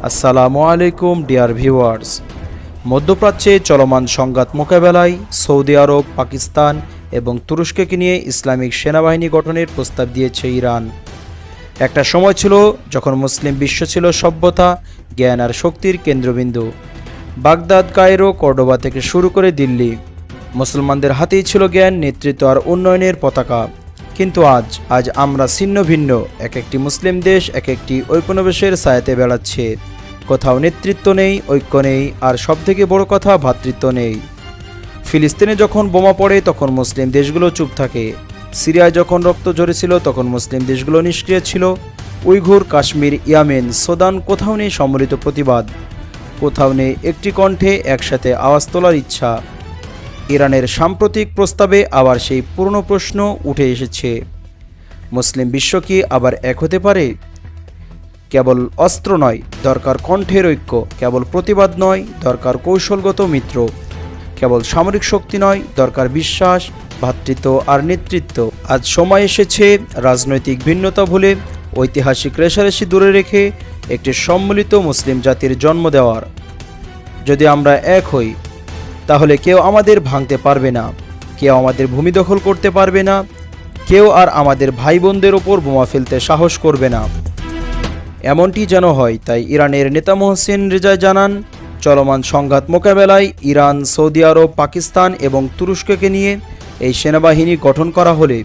আসসালামু আলাইকুম dear viewers. মধ্যপ্রাচ্যে চলমান সংঘাত মোকাবেলায় সৌদি আরব, পাকিস্তান এবং তুরস্ককে নিয়ে ইসলামিক সেনাবাহিনী গঠনের প্রস্তাব দিয়েছে ইরান। একটা সময় ছিল যখন মুসলিম বিশ্ব ছিল সভ্যতা, জ্ঞান আর শক্তির কেন্দ্রবিন্দু। বাগদাদ, কায়রো, কর্ডোবা থেকে শুরু করে দিল্লি, মুসলমানদের হাতেই ছিল জ্ঞান, নেতৃত্ব আর উন্নয়নের পতাকা। কিন্তু আজ আমরা ছিন্ন ভিন্ন, এক একটি মুসলিম দেশ এক একটি ঔপনিবেশের ছায়াতে বেড়াচ্ছে। কোথাও নেতৃত্ব নেই, ঐক্য নেই, আর সবথেকে বড় কথা ভ্রাতৃত্ব নেই। ফিলিস্তিনে যখন বোমা পড়ে তখন মুসলিম দেশগুলো চুপ থাকে। সিরিয়ায় যখন রক্ত ঝরেছিল তখন মুসলিম দেশগুলো নিষ্ক্রিয় ছিল। উইঘুর, কাশ্মীর, ইয়ামেন, সুদান, কোথাও নেই সম্মিলিত প্রতিবাদ, কোথাও নেই একটি কণ্ঠে একসাথে আওয়াজ তোলার ইচ্ছা। ইরানের সাম্প্রতিক প্রস্তাবে আবার সেই পুরনো প্রশ্ন উঠে এসেছে, মুসলিম বিশ্ব কি আবার এক হতে পারে? কেবল অস্ত্র নয়, দরকার কণ্ঠের ঐক্য। কেবল প্রতিবাদ নয়, দরকার কৌশলগত মিত্র। কেবল সামরিক শক্তি নয়, দরকার বিশ্বাস, ভ্রাতৃত্ব আর নেতৃত্ব। আজ সময় এসেছে রাজনৈতিক ভিন্নতা ভুলে, ঐতিহাসিক রেষারেষি দূরে রেখে একটি সম্মিলিত মুসলিম জাতির জন্ম দেওয়ার। যদি আমরা এক হই, তাহলে কেউ আমাদের ভাঙতে পারবে না, কেউ আমাদের ভূমি দখল করতে পারবে না, কেউ আর আমাদের ভাই বোনদের ওপর বোমা ফেলতে সাহস করবে না। এমনটি যেন হয়। তাই ইরানের নেতা মোহসেন রেজা জানান, চলমান সংঘাত মোকাবেলায় ইরান, সৌদি আরব, পাকিস্তান এবং তুরস্ককে নিয়ে এই সেনাবাহিনী গঠন করা হলে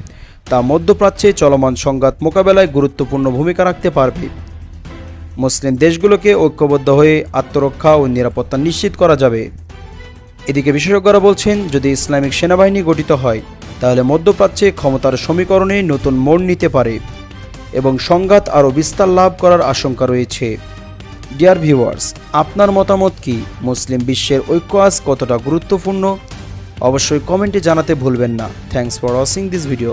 তা মধ্যপ্রাচ্যে চলমান সংঘাত মোকাবেলায় গুরুত্বপূর্ণ ভূমিকা রাখতে পারবে। মুসলিম দেশগুলোকে ঐক্যবদ্ধ হয়ে আত্মরক্ষা ও নিরাপত্তা নিশ্চিত করা যাবে। এদিকে বিশেষজ্ঞরা বলছেন, যদি ইসলামিক সেনাবাহিনী গঠিত হয় তাহলে মধ্যপ্রাচ্যে ক্ষমতার সমীকরণে নতুন মোড় নিতে পারে এবং সংঘাত আরও বিস্তার লাভ করার আশঙ্কা রয়েছে। ডিয়ার ভিউয়ার্স, আপনার মতামত কি? মুসলিম বিশ্বের ঐক্য আজ কতটা গুরুত্বপূর্ণ? অবশ্যই কমেন্টে জানাতে ভুলবেন না। Thanks for watching this video.